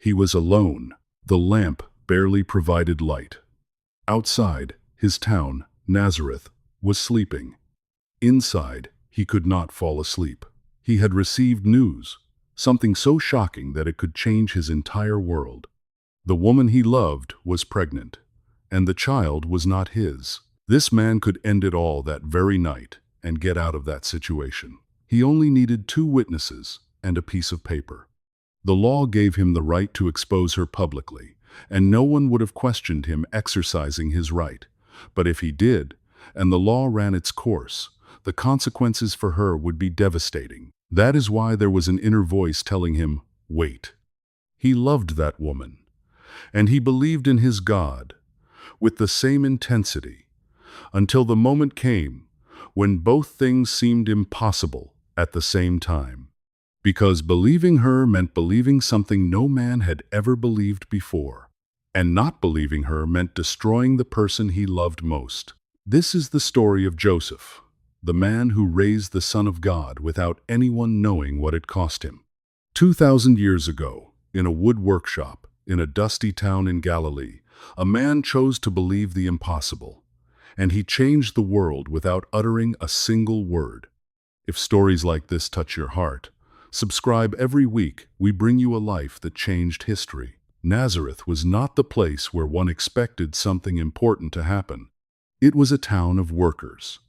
He was alone. The lamp barely provided light. Outside, his town, Nazareth, was sleeping. Inside, he could not fall asleep. He had received news, something so shocking that it could change his entire world. The woman he loved was pregnant, and the child was not his. This man could end it all that very night and get out of that situation. He only needed 2 witnesses and a piece of paper. The law gave him the right to expose her publicly, and no one would have questioned him exercising his right. But if he did, and the law ran its course, the consequences for her would be devastating. That is why there was an inner voice telling him, wait. He loved that woman, and he believed in his God with the same intensity, until the moment came when both things seemed impossible at the same time. Because believing her meant believing something no man had ever believed before, and not believing her meant destroying the person he loved most. This is the story of Joseph, the man who raised the Son of God without anyone knowing what it cost him. 2,000 years ago, in a wood workshop, in a dusty town in Galilee, a man chose to believe the impossible, and he changed the world without uttering a single word. If stories like this touch your heart, subscribe every week. We bring you a life that changed history. Nazareth was not the place where one expected something important to happen. It was a town of workers,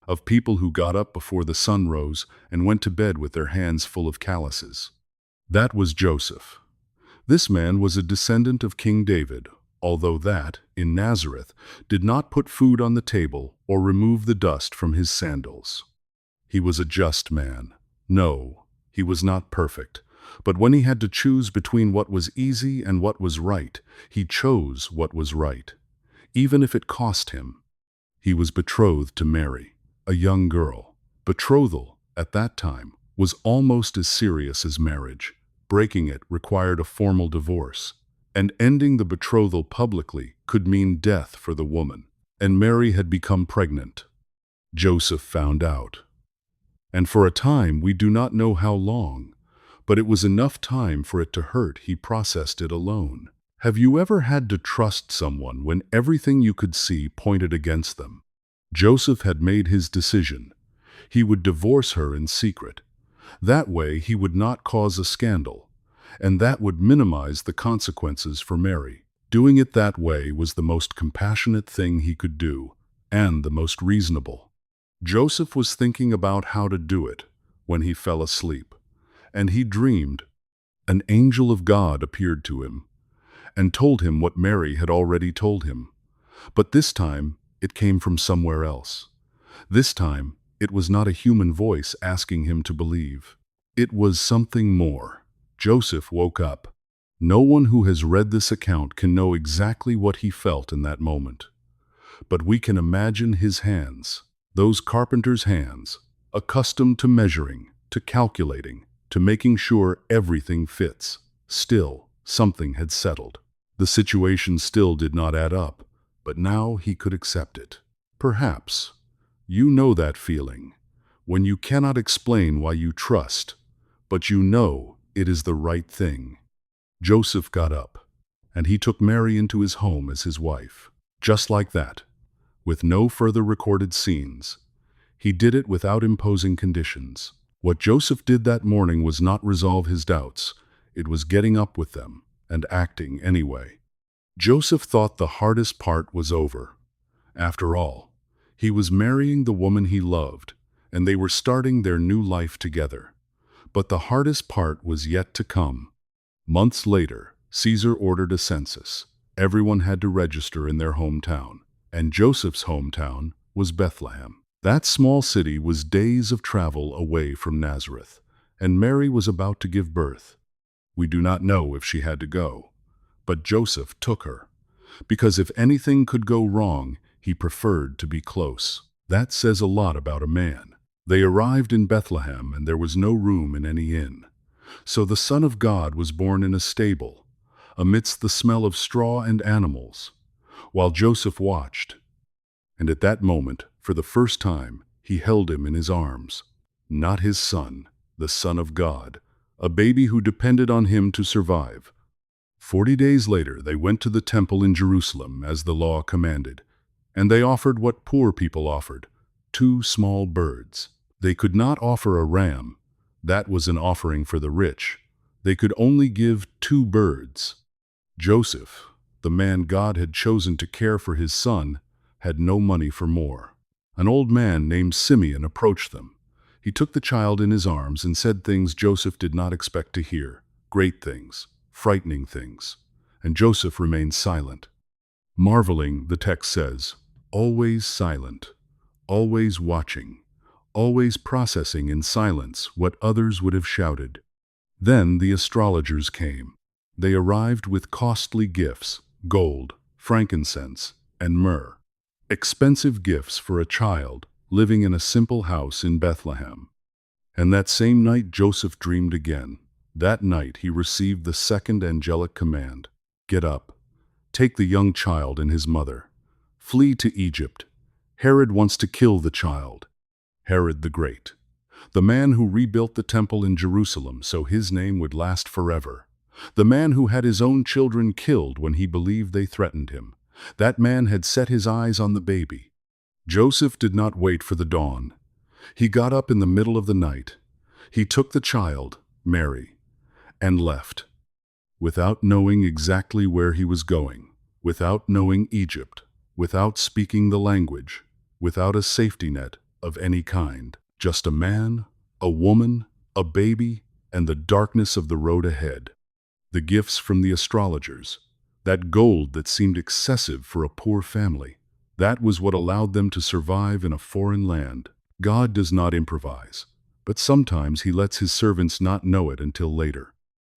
of people who got up before the sun rose and went to bed with their hands full of calluses. That was Joseph. This man was a descendant of King David, although that, in Nazareth, did not put food on the table or remove the dust from his sandals. He was a just man. No, he was not perfect, but when he had to choose between what was easy and what was right, he chose what was right, even if it cost him. He was betrothed to Mary, a young girl. Betrothal, at that time, was almost as serious as marriage. Breaking it required a formal divorce, and ending the betrothal publicly could mean death for the woman. And Mary had become pregnant. Joseph found out. And for a time, we do not know how long, but it was enough time for it to hurt. He processed it alone. Have you ever had to trust someone when everything you could see pointed against them? Joseph had made his decision. He would divorce her in secret. That way he would not cause a scandal, and that would minimize the consequences for Mary. Doing it that way was the most compassionate thing he could do, and the most reasonable. Joseph was thinking about how to do it when he fell asleep, and he dreamed. An angel of God appeared to him and told him what Mary had already told him. But this time, it came from somewhere else. This time, it was not a human voice asking him to believe. It was something more. Joseph woke up. No one who has read this account can know exactly what he felt in that moment. But we can imagine his hands, those carpenter's hands, accustomed to measuring, to calculating, to making sure everything fits. Still, something had settled. The situation still did not add up, but now he could accept it. Perhaps you know that feeling, when you cannot explain why you trust, but you know it is the right thing. Joseph got up, and he took Mary into his home as his wife. Just like that, with no further recorded scenes. He did it without imposing conditions. What Joseph did that morning was not resolve his doubts. It was getting up with them and acting anyway. Joseph thought the hardest part was over. After all, he was marrying the woman he loved, and they were starting their new life together. But the hardest part was yet to come. Months later, Caesar ordered a census. Everyone had to register in their hometown, and Joseph's hometown was Bethlehem. That small city was days of travel away from Nazareth, and Mary was about to give birth. We do not know if she had to go, but Joseph took her, because if anything could go wrong, he preferred to be close. That says a lot about a man. They arrived in Bethlehem, and there was no room in any inn. So the Son of God was born in a stable, amidst the smell of straw and animals, while Joseph watched. And at that moment, for the first time, he held him in his arms. Not his son, the Son of God, a baby who depended on him to survive, 40 days later, they went to the temple in Jerusalem as the law commanded, and they offered what poor people offered, 2 small birds. They could not offer a ram. That was an offering for the rich. They could only give 2 birds. Joseph, the man God had chosen to care for his son, had no money for more. An old man named Simeon approached them. He took the child in his arms and said things Joseph did not expect to hear, great things, frightening things. And Joseph remained silent. Marveling, the text says, always silent, always watching, always processing in silence what others would have shouted. Then the astrologers came. They arrived with costly gifts, gold, frankincense, and myrrh. Expensive gifts for a child living in a simple house in Bethlehem. And that same night Joseph dreamed again. That night he received the second angelic command. Get up, take the young child and his mother. Flee to Egypt. Herod wants to kill the child. Herod the Great, the man who rebuilt the temple in Jerusalem so his name would last forever. The man who had his own children killed when he believed they threatened him. That man had set his eyes on the baby. Joseph did not wait for the dawn. He got up in the middle of the night. He took the child, Mary, and left. Without knowing exactly where he was going, without knowing Egypt, without speaking the language, without a safety net of any kind. Just a man, a woman, a baby, and the darkness of the road ahead. The gifts from the astrologers, that gold that seemed excessive for a poor family, that was what allowed them to survive in a foreign land. God does not improvise, but sometimes he lets his servants not know it until later.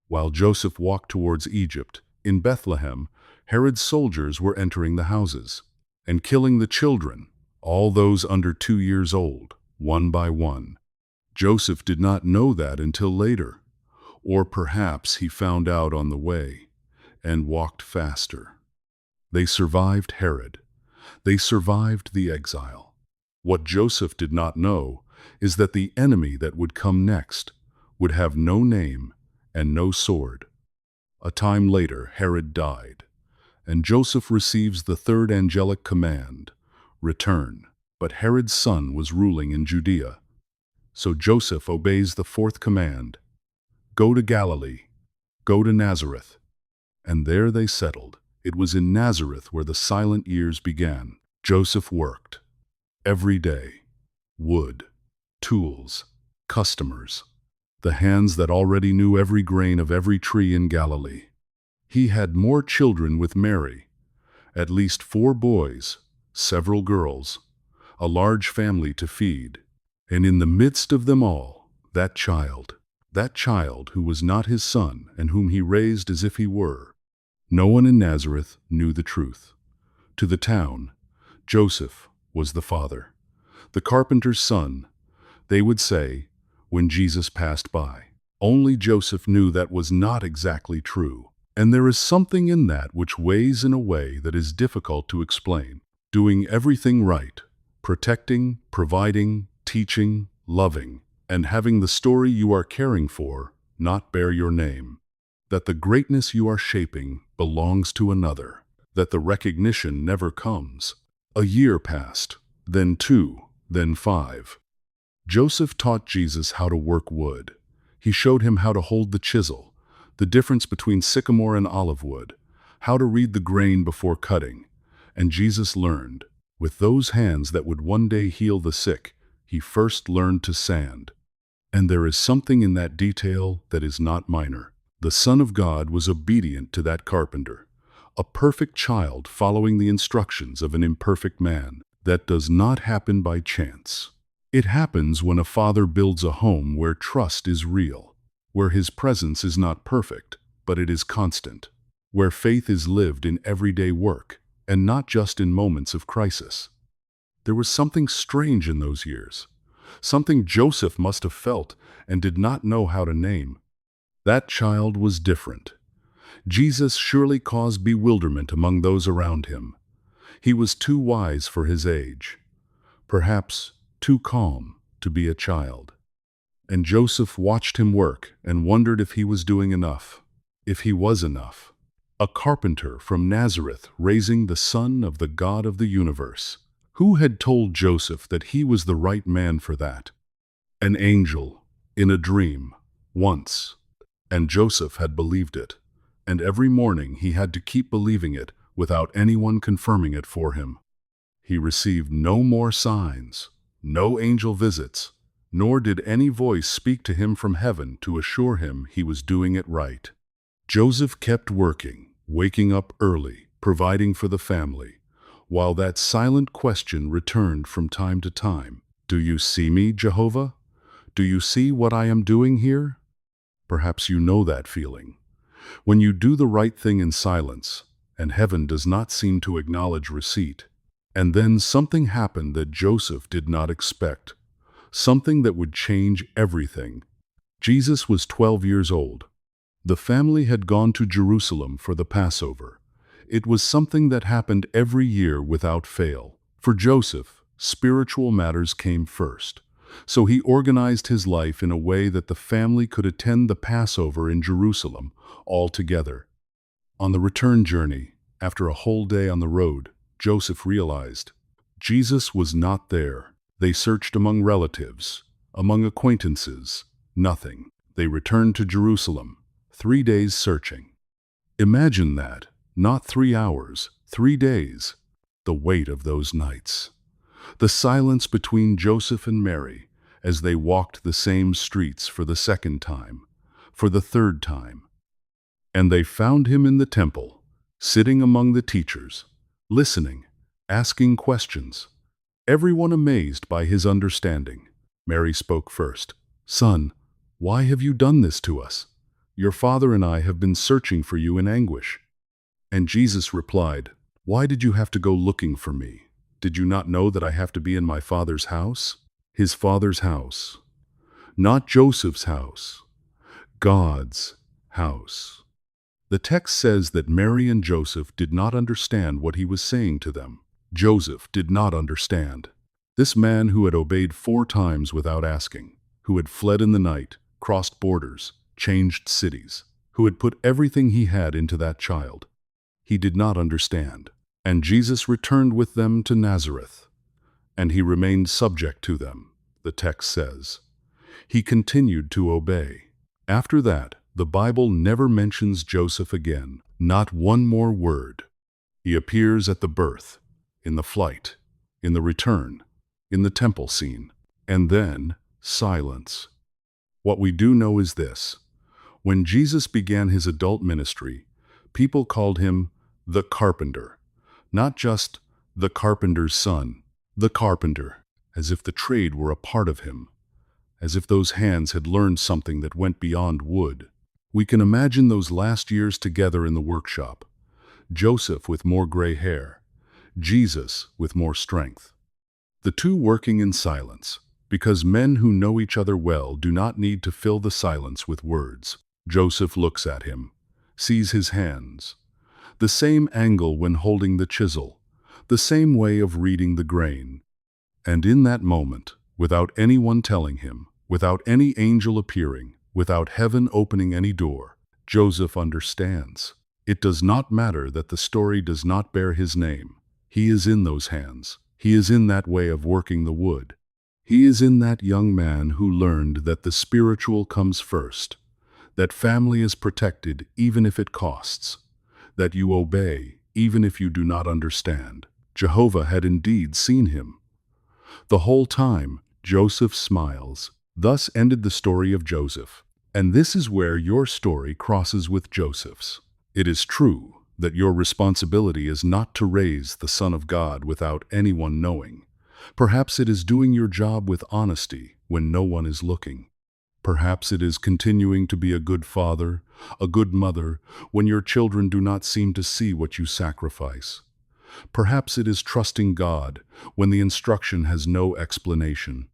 While Joseph walked towards Egypt, in Bethlehem, Herod's soldiers were entering the houses and killing the children, all those under 2 years old, one by one. Joseph did not know that until later, or perhaps he found out on the way and walked faster. They survived Herod. They survived the exile. What Joseph did not know is that the enemy that would come next would have no name and no sword. A time later, Herod died, and Joseph receives the third angelic command, return. But Herod's son was ruling in Judea. So Joseph obeys the fourth command, go to Galilee, go to Nazareth. And there they settled. It was in Nazareth where the silent years began. Joseph worked. Every day. Wood, tools, customers. The hands that already knew every grain of every tree in Galilee. He had more children with Mary. At least 4 boys, several girls, a large family to feed. And in the midst of them all, that child who was not his son and whom he raised as if he were. No one in Nazareth knew the truth. To the town, Joseph was the father, the carpenter's son, they would say, when Jesus passed by. Only Joseph knew that was not exactly true. And there is something in that which weighs in a way that is difficult to explain. Doing everything right, protecting, providing, teaching, loving, and having the story you are caring for not bear your name. That the greatness you are shaping belongs to another. That the recognition never comes. A year passed, then 2, then 5. Joseph taught Jesus how to work wood. He showed him how to hold the chisel, the difference between sycamore and olive wood, how to read the grain before cutting. And Jesus learned. With those hands that would one day heal the sick, he first learned to sand. And there is something in that detail that is not minor. The Son of God was obedient to that carpenter, a perfect child following the instructions of an imperfect man. That does not happen by chance. It happens when a father builds a home where trust is real, where his presence is not perfect, but it is constant, where faith is lived in everyday work, and not just in moments of crisis. There was something strange in those years, something Joseph must have felt and did not know how to name. That child was different. Jesus surely caused bewilderment among those around him. He was too wise for his age, perhaps too calm to be a child. And Joseph watched him work and wondered if he was doing enough, if he was enough. a carpenter from Nazareth raising the son of the God of the universe. Who had told Joseph that he was the right man for that? An angel, in a dream, once. And Joseph had believed it. And every morning he had to keep believing it without anyone confirming it for him. He received no more signs, no angel visits, nor did any voice speak to him from heaven to assure him he was doing it right. Joseph kept working, waking up early, providing for the family, while that silent question returned from time to time. Do you see me, Jehovah? Do you see what I am doing here? Perhaps you know that feeling. When you do the right thing in silence, and heaven does not seem to acknowledge receipt. And then something happened that Joseph did not expect. Something that would change everything. Jesus was 12 years old. The family had gone to Jerusalem for the Passover. It was something that happened every year without fail. For Joseph, spiritual matters came first. So he organized his life in a way that the family could attend the Passover in Jerusalem all together. On the return journey, after a whole day on the road, Joseph realized Jesus was not there. They searched among relatives, among acquaintances, nothing. They returned to Jerusalem, 3 days searching. Imagine that, not 3 hours, 3 days. The weight of those nights. The silence between Joseph and Mary as they walked the same streets for the second time, for the third time. And they found him in the temple, sitting among the teachers, listening, asking questions. Everyone amazed by his understanding. Mary spoke first. "Son, why have you done this to us? Your father and I have been searching for you in anguish." And Jesus replied, "Why did you have to go looking for me? Did you not know that I have to be in my Father's house?" His Father's house. Not Joseph's house. God's house. The text says that Mary and Joseph did not understand what he was saying to them. Joseph did not understand. This man who had obeyed 4 times without asking, who had fled in the night, crossed borders, changed cities, who had put everything he had into that child. He did not understand. And Jesus returned with them to Nazareth, and he remained subject to them, the text says. He continued to obey. After that, the Bible never mentions Joseph again, not one more word. He appears at the birth, in the flight, in the return, in the temple scene, and then silence. What we do know is this. When Jesus began his adult ministry, people called him the Carpenter. Not just the carpenter's son, the carpenter, as if the trade were a part of him, as if those hands had learned something that went beyond wood. We can imagine those last years together in the workshop. Joseph with more gray hair, Jesus with more strength. The two working in silence, because men who know each other well do not need to fill the silence with words. Joseph looks at him, sees his hands. The same angle when holding the chisel, the same way of reading the grain. And in that moment, without anyone telling him, without any angel appearing, without heaven opening any door, Joseph understands. It does not matter that the story does not bear his name. He is in those hands. He is in that way of working the wood. He is in that young man who learned that the spiritual comes first, that family is protected even if it costs, that you obey even if you do not understand. Jehovah had indeed seen him. The whole time, Joseph smiles. Thus ended the story of Joseph. And this is where your story crosses with Joseph's. It is true that your responsibility is not to raise the Son of God without anyone knowing. Perhaps it is doing your job with honesty when no one is looking. Perhaps it is continuing to be a good father, a good mother, when your children do not seem to see what you sacrifice. Perhaps it is trusting God when the instruction has no explanation.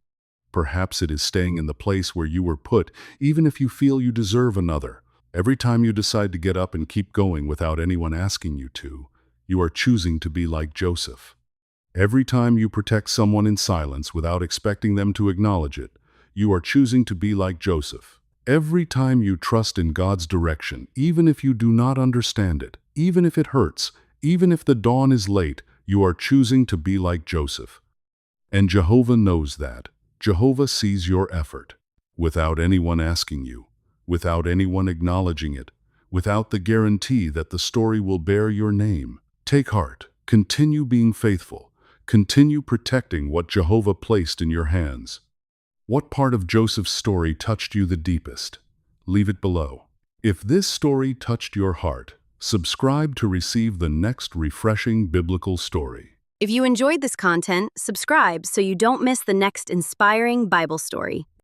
Perhaps it is staying in the place where you were put, even if you feel you deserve another. Every time you decide to get up and keep going without anyone asking you to, you are choosing to be like Joseph. Every time you protect someone in silence without expecting them to acknowledge it, you are choosing to be like Joseph. Every time you trust in God's direction, even if you do not understand it, even if it hurts, even if the dawn is late, you are choosing to be like Joseph. And Jehovah knows that. Jehovah sees your effort, without anyone asking you, without anyone acknowledging it, without the guarantee that the story will bear your name. Take heart. Continue being faithful. Continue protecting what Jehovah placed in your hands. What part of Joseph's story touched you the deepest? Leave it below. If this story touched your heart, subscribe to receive the next refreshing biblical story. If you enjoyed this content, subscribe so you don't miss the next inspiring Bible story.